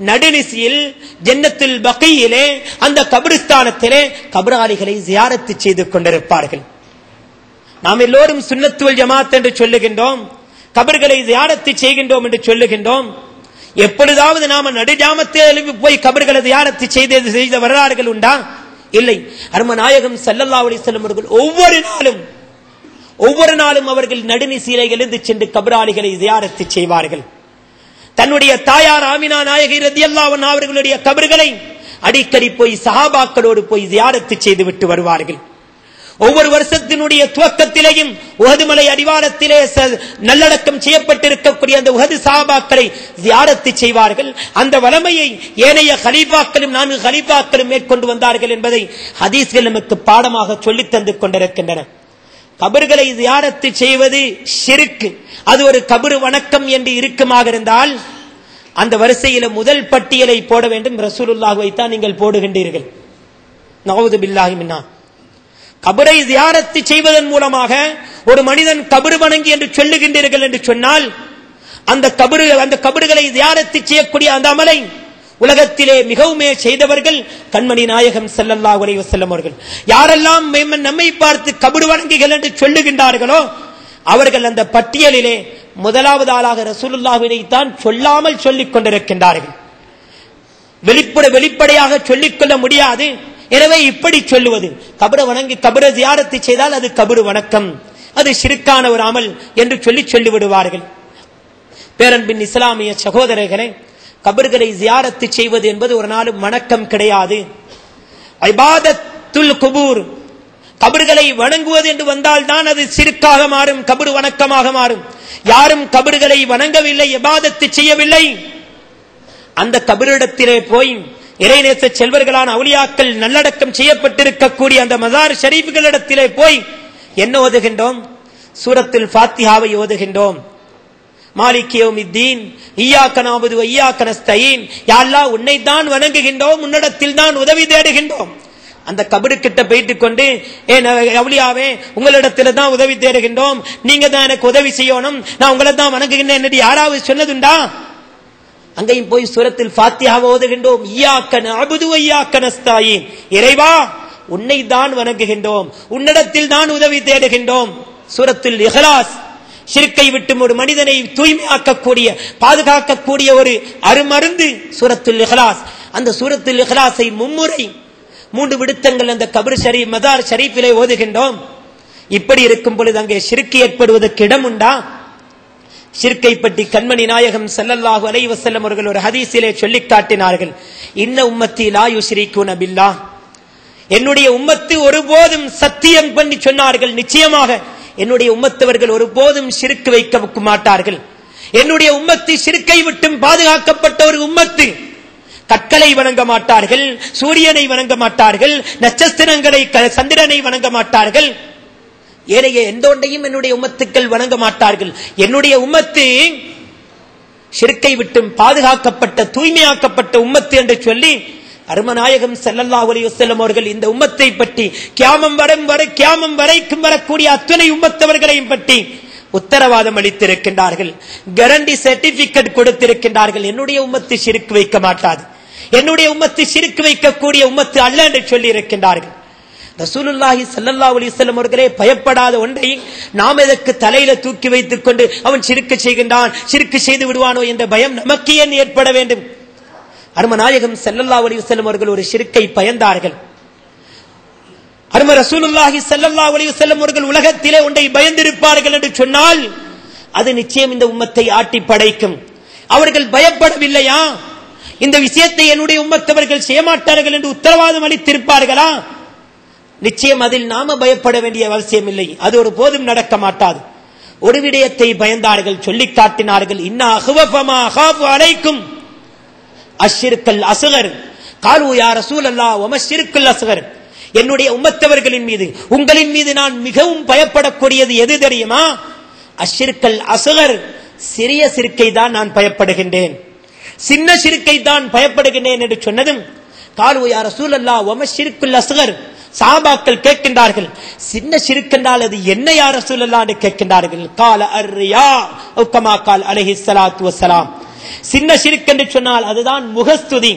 நடுநிசியில் ஜன்னத்துல் பகீயிலே அந்த கபிரிஸ்தானத்திலே கபராளிகளை ஜியாரத்து செய்து கொண்டிருப்பார்கள். நாம் எல்லோரும் சுன்னத் வல் ஜமாத் என்று சொல்லுகின்றோம், கபர்களை ஜியாரத்து செய்கின்றோம் என்று சொல்லுகின்றோம். எப்பொழுதாவது நாம நடுஜாமத்தில் எழுப்பி போய் கபர்களை ஜியாரத்து செய்த வரலாறுகள் உண்டா? இல்லை. அருமநாயகம் ஸல்லல்லாஹு அலைஹி வஸல்லம் அவர்கள் ஒவ்வொரு நாளும் அவர்கள் நடுநிசியிலே எழுந்து சென்று கபராளிகளை ஜியாரத்து செய்வார்கள். தன்னுடைய தாயார் ஆமினா நாயகி ரலியல்லாஹு அன்ஹா அவர்களுடைய கபர்களை அடிக்கடி போய் சஹாபாக்களோடு போய் ஜியாரத்து செய்து விட்டு வருவார்கள். ஒவ்வொரு வருஷத்தினுடைய துவக்கத்திலேயும் உஹது மலை அடிவாரத்திலே நல்லடக்கம் செய்யப்பட்டிருக்கக்கூடிய அந்த உஹது சஹாபாக்களை ஜியாரத்து செய்வார்கள். அந்த வளமையை ஏனைய கலீஃபாக்களும் 4 கலீஃபாக்களும் மேற்கொண்டு வந்தார்கள் என்பதை ஹதீஸ்கள் நமக்கு பாடமாக சொல்லித் தந்து கொண்டிருக்கின்றன. கபர்களை ஜியாரத்து செய்வது ஷிர்க், அது ஒரு கபர் வணக்கம் என்று இருக்குமாக இருந்தால் அந்த வரிசையில முதல் பட்டியலை போட வேண்டும். ரசூலுல்லாஹ்வை தான் நீங்கள் போடுகின்றீர்கள். நஊது பில்லாஹி மின்னா. கபரை ஜியாரத்து செய்வதன் மூலமாக ஒரு மனிதன் கபர் வணங்கி என்று சொல்லுகின்றீர்கள் என்று சொன்னால் அந்த கபர்களை ஜியாரத்து செய்யக்கூடிய அந்த அமலை உலகத்திலே மிகவுமே செய்தவர்கள் கண்மணி நாயகம் ஸல்லல்லாஹு அலைஹி வஸல்லம் அவர்கள். யாரெல்லாம் நம்மை பார்த்து கபர் வணங்கிகள் என்று சொல்லுகின்றார்களோ அவர்கள் அந்த பட்டியலிலே முதலாவது ஆளாக ரசூலுல்லாஹ்வை தான் சொல்லாமல் சொல்லிக் கொண்டிருக்கின்றார்கள். வெளிப்படையாக சொல்லிக்கொள்ள முடியாது. எனவே இப்படி சொல்லுவது, கபரை வணங்கி கபரை ஜியாரத்து செய்தால் அது கபர் வணக்கம், அது ஷிர்கான ஒரு அமல் என்று சொல்லிவிடுவார்கள். பேரன்பின் இஸ்லாமிய சகோதரர்களே, கபர்களை ஜியாரத்து செய்வது என்பது ஒரு நாளும் வணக்கம் கிடையாது. இபாதத்துல் குபூர், கபர்களை வணங்குவது என்று வந்தால் தான் அது ஷிர்காக மாறும், கபர் வணக்கமாக மாறும். யாரும் கபர்களை வணங்கவில்லை, இபாதத்து செய்யவில்லை, அந்த கபரிடத்திலே போய் இறைநேச செல்வர்களான அவுலியாக்கள் நல்லடக்கம் செய்யப்பட்டிருக்கக்கூடிய அந்த மஸார் ஷரீஃப்களிடத்திலே போய் என்ன ஓதுகின்றோம்? சூரத்துல் ஃபாத்திஹாவை ஓதுகின்றோம். மாலிகி யௌமித்தீன் இய்யாக நஅபுது வ இய்யாக நஸ்தஈன், யா அல்லாஹ் உன்னை தான் வணங்குகின்றோம், உன்னிடத்தில் தான் உதவி தேடுகின்றோம். அந்த கபருக்கிட்ட போயிட்டு கொண்டு, அவுலியாவே உங்களிடத்துல தான் உதவி தேடுகின்றோம், நீங்க தான் எனக்கு உதவி செய்யணும், நான் உங்களை தான் வணங்குகின்றேன் என்று யாராவது சொன்னதுண்டா? அங்கேயும் போய் சூரத்துல் ஃபாத்திஹாவை ஓதுகின்றோம். இய்யாக நஅபுது வ இய்யாக நஸ்தஈன், இறைவா உன்னை தான் வணங்குகின்றோம், உன்னிடத்தில் தான் உதவி தேடுகின்றோம். சூரத்துல் இஹ்லாஸ், ஷிர்க்கை விட்டு ஒரு மனிதனை தூய்மையாக்கக்கூடிய பாதுகாக்கக்கூடிய ஒரு அருமருந்து சூரத்துல் இஹ்லாஸ். அந்த சூரத்துல் இஹ்லாஸை 3 விடுத்தங்கள் அந்த கபர் ஷரீஃப் மஸார் ஷரீஃபிலே ஓதுகின்றோம். இப்படி இருக்கும் பொழுது அங்கே ஷிர்க் ஏற்படுவதற்கு இடம் உண்டா? ஷிர்க்கை பற்றி கண்மணி நாயகம் ஸல்லல்லாஹு அலைஹி வஸல்லம் அவர்கள் ஒரு ஹதீஸிலே சொல்லி காட்டினார்கள். இன்ன உம்மத்தி லா யுஷ்ரிகூன பில்லாஹ், என்னுடைய உம்மத்து ஒருபோதும், சத்தியம் பண்ணி சொன்னார்கள், நிச்சயமாக என்னுடைய உம்மத்தவர்கள் ஒருபோதும் ஷிர்க் வைக்க மாட்டார்கள். என்னுடைய உம்மத்து ஷிர்க்கை விட்டும் பாதுகாக்கப்பட்ட ஒரு உம்மத்து. கற்களை வணங்க மாட்டார்கள், சூரியனை வணங்க மாட்டார்கள், நட்சத்திரங்களை சந்திரனை வணங்க மாட்டார்கள், ஏனைய எந்த ஒன்றையும் என்னுடைய உம்மத்துக்கள் வணங்க மாட்டார்கள். என்னுடைய உம்மத்து ஷிர்க்கை விட்டும் பாதுகாக்கப்பட்ட தூய்மையாக்கப்பட்ட உம்மத்து என்று சொல்லி அருமநாயகம் ஸல்லல்லாஹு அலைஹி வஸல்லம் அவர்கள் இந்த உம்மத்தை பற்றி கியாமம் வரைக்கும் வரக்கூடிய அத்தனை உம்மத்தவர்களையும் பற்றி உத்தரவாதம் அளித்திருக்கின்றார்கள், கேரண்டி சர்டிபிகேட் கொடுத்திருக்கின்றார்கள். என்னுடைய உம்மத்து ஷிர்க் வைக்க மாட்டாது, என்னுடைய உம்மத்து ஷிர்க் வைக்கக்கூடிய உம்மத்து அல்ல என்று சொல்லி இருக்கின்றார்கள். ரசூலுல்லாஹி ஸல்லல்லாஹு அலைஹி வஸல்லம் அவர்களே பயப்படாத ஒன்றை நாம் எதற்கு தலையில தூக்கி வைத்துக் கொண்டு அவன் ஷிர்க் செய்கின்றான், ஷிர்க் செய்து விடுவானோ என்ற பயம் நமக்கு ஏன் ஏற்பட வேண்டும்? அருமநாயகம் ஸல்லல்லாஹு அலைஹி வஸல்லம் அவர்கள் ஒரு ஷிர்க்கை பயந்தார்கள். அரும ரசூலுல்லாஹி ஸல்லல்லாஹு அலைஹி வஸல்லம் அவர்கள் உலகத்திலே ஒன்றை பயந்திருப்பார்கள் என்று சொன்னால் அது நிச்சயம் இந்த உம்மத்தை ஆட்டி படைக்கும். அவர்கள் பயப்படவில்லையா? இந்த விஷயத்தை என்னுடைய உம்மத்தவர்கள் செய்யமாட்டார்கள் என்று உத்தரவாதம் அளித்திருப்பார்களா? நிச்சயம் அதில் நாம பயப்பட வேண்டிய அவசியம் இல்லை, அது ஒரு போதும் நடக்க மாட்டாது. ஒரு விடயத்தை பயந்தார்கள், சொல்லி காட்டினார்கள். இன்னா அஹ்வஃபமா அகாஃபு அலைக்கும் அஷ்ஷிர்கல் அஸ்கர் காலு யா ரசூலல்லாஹ் வமா ஷிர்குல் அஸ்கர், என்னுடைய உம்மத்தவர்களின் மீது உங்களின் மீது நான் மிகவும் பயப்படக்கூடியது எது தெரியுமா? அஷ்ஷிர்கல் அஸ்கர், சிறிய சிறுக்கை தான் நான் பயப்படுகின்றேன், சின்ன சிறுக்கை தான் பயப்படுகின்றேன் என்று சொன்னதும் காலு யா ரசூலல்லாஹ் வமா ஷிர்குல் அஸ்கர், சஹாபாக்கள் கேட்கின்றார்கள், சின்ன ஷிர்க் அது என்ன யா ரசூலல்லாஹ் என்று கேட்கின்றார்கள். கால அர்ரியா கமா கால் அலைஹி ஸலாத்து வஸ்ஸலாம், சின்ன ஷிர்க் என்று சொன்னால் அதுதான் முகஸ்துதி.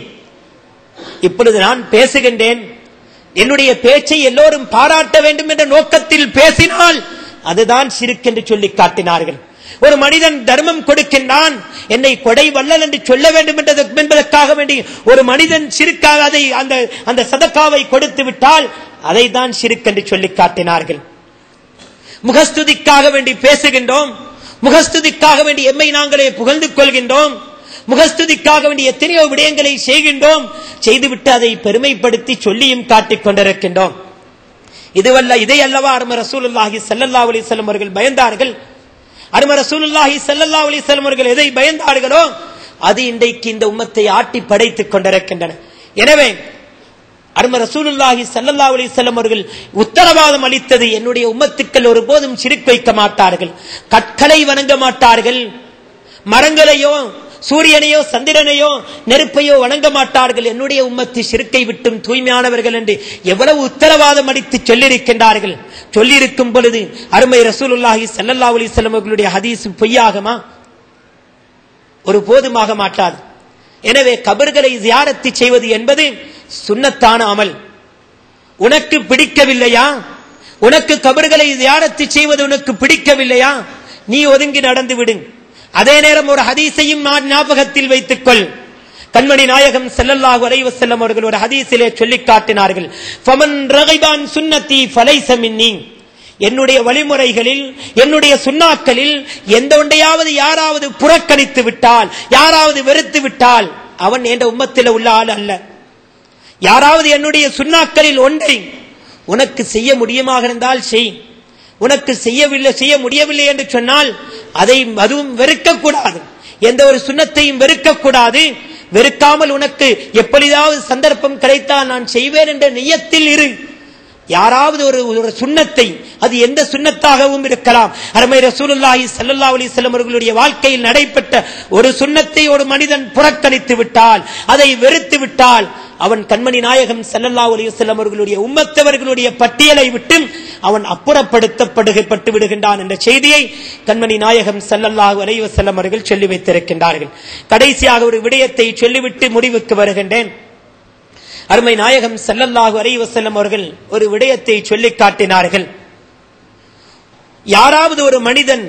இப்பொழுது நான் பேசுகின்றேன், என்னுடைய பேச்சை எல்லோரும் பாராட்ட வேண்டும் என்ற நோக்கத்தில் பேசினால் அதுதான் ஷிர்க் என்று சொல்லி காட்டினார்கள். ஒரு மனிதன் தர்மம் கொடுக்கின்றான், என்னை கொடை வல்லல் என்று சொல்ல வேண்டும் என்பதற்காக வேண்டி ஒரு மனிதன் ஷிர்க்காக அதை அந்த சதகாவை கொடுத்து விட்டால் அதை தான் ஷிர்க் என்று சொல்லி காட்டினார்கள். முகஸ்துதிக்காக வேண்டி பேசுகின்றோம், முகஸ்துதிக்காக வேண்டி எம்மை நாங்களே புகழ்ந்து கொள்கின்றோம், முகஸ்துதிக்காக வேண்டி எத்தனையோ விடயங்களை செய்கின்றோம், செய்துவிட்டு அதை பெருமைப்படுத்தி சொல்லியும் காட்டிக் கொண்டிருக்கின்றோம். இதை அல்லவா அருமை ரசூலுல்லாஹி ஸல்லல்லாஹு அலைஹி வஸல்லம் அவர்கள் பயந்தார்கள். அருமை ரசூலுல்லாஹி ஸல்லல்லாஹு அலைஹி வஸல்லம் அவர்கள் எதை பயந்தார்களோ அது இன்றைக்கு இந்த உம்மத்தை ஆட்டி படைத்துக் கொண்டிருக்கின்றன. எனவே அருமை ரசூலுல்லாஹி ஸல்லல்லாஹு அலைஹி வஸல்லம் அவர்கள் உத்தரவாதம் அளித்தது, என்னுடைய உம்மத்துக்கள் ஒருபோதும் ஷிர்க் வைக்க மாட்டார்கள், கற்களை வணங்க மாட்டார்கள், மரங்களையோ சூரியனையோ சந்திரனையோ நெருப்பையோ வணங்க மாட்டார்கள், என்னுடைய உம்மத்து ஷிர்க்கை விட்டும் தூய்மையானவர்கள் என்று எவ்வளவு உத்தரவாதம் அளித்து சொல்லியிருக்கின்றார்கள். சொல்லியிருக்கும் பொழுது அருமை ரசூலுல்லாஹி ஸல்லல்லாஹு அலைஹி வஸல்லம் அவர்களுடைய ஹதீஸ் பொய்யாகுமா? ஒரு போதுமாக மாட்டாது. எனவே கபர்களை ஜியாரத்து செய்வது என்பது சுன்னத்தான அமல். உனக்கு பிடிக்கவில்லையா, உனக்கு கபர்களை ஜியாரத்து செய்வது உனக்கு பிடிக்கவில்லையா, நீ ஒதுங்கி நடந்து விடு. அதே நேரம் ஒரு ஹதீஸையும் ஞாபகத்தில் வைத்துக் கொள். கண்மணி நாயகம் ஸல்லல்லாஹு அலைஹி வஸல்லம் அவர்கள் ஒரு ஹதீஸிலே சொல்லி காட்டினார்கள், ஃபமன் ரகிபான் சுன்னதி ஃபலைஸ மின்னி, என்னுடைய வழிமுறைகளில் என்னுடைய சுன்னாக்களில் எந்த ஒன்றையாவது யாராவது புறக்கணித்து விட்டால், யாராவது வெறுத்து விட்டால் அவன் என்ற உம்மத்தில் உள்ள ஆள் அல்ல. யாராவது என்னுடைய சுன்னாக்களில் ஒன்றை உனக்கு செய்ய முடியுமாக இருந்தால் செய், உனக்கு செய்ய முடியவில்லை என்று சொன்னால் அதை அதுவும் வெறுக்கக்கூடாது, எந்த ஒரு சுன்னத்தையும் வெறுக்கக்கூடாது. வெறுக்காமல் உனக்கு எப்படியாவது சந்தர்ப்பம் கிடைத்தால் நான் செய்வேன் என்ற நியத்தில் இரு. யாராவது ஒரு சுன்னத்தை, அது எந்த சுன்னத்தாகவும் இருக்கலாம், அருமை ரசூலுல்லாஹி ஸல்லல்லாஹு அலைஹி வஸல்லம் அவர்களுடைய வாழ்க்கையில் நடைபெற்ற ஒரு சுன்னத்தை ஒரு மனிதன் புறக்கணித்து விட்டால், அதை வெறுத்து விட்டால் அவன் கண்மணி நாயகம் ஸல்லல்லாஹு அலைஹி வஸல்லம் அவர்களுடைய உம்மத்தவர்களுடைய பட்டியலை விட்டு அவன் அப்புறப்படுத்தப்பட்டு விடுகின்றான் என்ற செய்தியை கண்மணி நாயகம் ஸல்லல்லாஹு அலைஹி வஸல்லம் அவர்கள் சொல்லி வைத்திருக்கின்றார்கள். கடைசியாக ஒரு விடயத்தை சொல்லிவிட்டு முடிவுக்கு வருகின்றேன். அருமை நாயகம் ஸல்லல்லாஹு அலைஹி வஸல்லம் அவர்கள் ஒரு விடயத்தை சொல்லி காட்டினார்கள். யாராவது ஒரு மனிதன்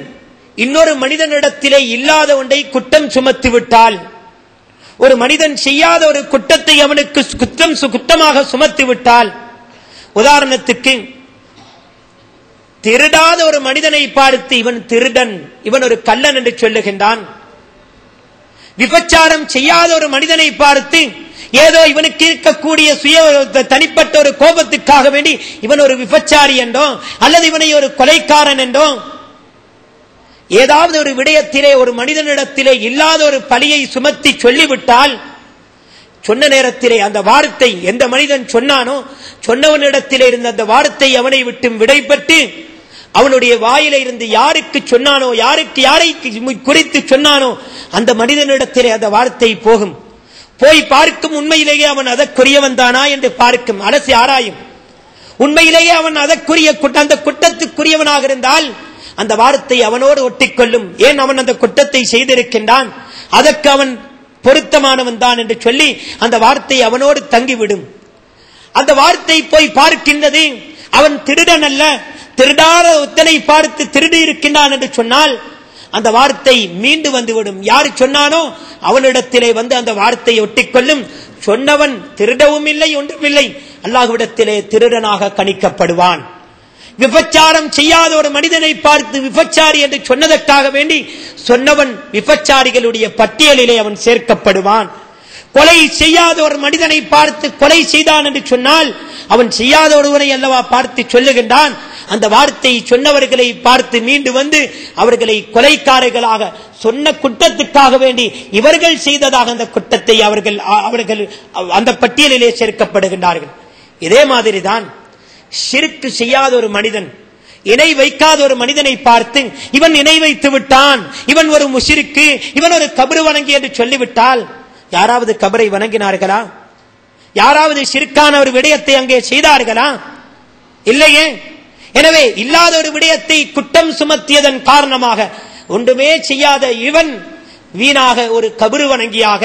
இன்னொரு மனிதனிடத்திலே இல்லாத ஒன்றை குற்றம் சுமத்தி விட்டால், ஒரு மனிதன் செய்யாத ஒரு குற்றத்தை அவனுக்கு குற்றமாக சுமத்தி விட்டால், உதாரணத்துக்கு திருடாத ஒரு மனிதனை பார்த்து இவன் திருடன், இவன் ஒரு கள்ளன் என்று சொல்லுகின்றான். விபச்சாரம் செய்யாத ஒரு மனிதனை பார்த்து ஏதோ இவனுக்கு இருக்கக்கூடிய தனிப்பட்ட ஒரு கோபத்துக்காக வேண்டி இவன் ஒரு விபச்சாரி என்றோ அல்லது இவனை ஒரு கொலைக்காரன் என்றோ ஏதாவது ஒரு விடயத்திலே ஒரு மனிதனிடத்திலே இல்லாத ஒரு பழியை சுமத்தி சொல்லிவிட்டால், சொன்ன நேரத்திலே அந்த வார்த்தை எந்த மனிதன் சொன்னானோ சொன்னவனிடத்திலே இருந்த அந்த வார்த்தை அவனை விட்டு விடைபெற்று அவனுடைய வாயில இருந்து யாருக்கு சொன்னானோ, யாரை குறித்து சொன்னானோ அந்த மனிதனிடத்திலே அந்த வார்த்தை போகும். போய் பார்க்கும், உண்மையிலேயே அவன் அதற்குரியவன் தானா என்று பார்க்கும், அலசி ஆராயும். உண்மையிலேயே அவன் அதற்குரிய அந்த குற்றத்துக்குரியவனாக இருந்தால் அந்த வார்த்தை அவனோடு ஒட்டிக்கொள்ளும். ஏன் அவன் அந்த குற்றத்தை செய்திருக்கின்றான், அதற்கு அவன் பொருத்தமானவன் தான் என்று சொல்லி அந்த வார்த்தை அவனோடு தங்கிவிடும். அந்த வார்த்தை போய் பார்க்கின்றது, அவன் திருடன் அல்ல, திருடாத ஒத்தனை பார்த்து திருடி இருக்கின்றான் என்று சொன்னால் அந்த வார்த்தை மீண்டு வந்துவிடும். யார் சொன்னானோ அவனிடத்திலே வந்து அந்த வார்த்தையை ஒட்டிக்கொள்ளும். சொன்னவன் திருடவும் இல்லை, ஒன்றுமில்லை, அல்லாஹ்விடத்திலே திருடனாக கணிக்கப்படுவான். விபச்சாரம் செய்யாத ஒரு மனிதனை பார்த்து விபச்சாரி என்று சொன்னதற்காக வேண்டி சொன்னவன் விபச்சாரிகளுடைய பட்டியலிலே அவன் சேர்க்கப்படுவான். கொலை செய்யாத ஒரு மனிதனை பார்த்து கொலை செய்தான் என்று சொன்னால் அவன் செய்யாத ஒருவனை அல்லவா பார்த்து சொல்லுகின்றான். அந்த வார்த்தை சொன்னவர்களை பார்த்து மீண்டு வந்து அவர்களை கொலைக்காரர்களாக சொன்ன குற்றத்துக்காக வேண்டி இவர்கள் செய்ததாக அந்த குற்றத்தை அவர்கள் அந்த பட்டியலிலே சேர்க்கப்படுகின்றார்கள். இதே மாதிரிதான் ஷிர்க் செய்யாத ஒரு மனிதன், இணை வைக்காத ஒரு மனிதனை பார்த்து இவன் இணை வைத்து விட்டான், இவன் ஒரு முஷ்ரிக்கு, இவன் ஒரு கபர் வணங்கி என்று சொல்லிவிட்டால் யாராவது கபரை வணங்கினார்களா? யாராவது ஷிர்கான ஒரு விடயத்தை அங்கே செய்தார்களா? இல்லையே. எனவே இல்லாத ஒரு விடயத்தை குற்றம் சுமத்தியதன் காரணமாக ஒன்றுமே செய்யாத இவன் வீணாக ஒரு கபரு வணங்கியாக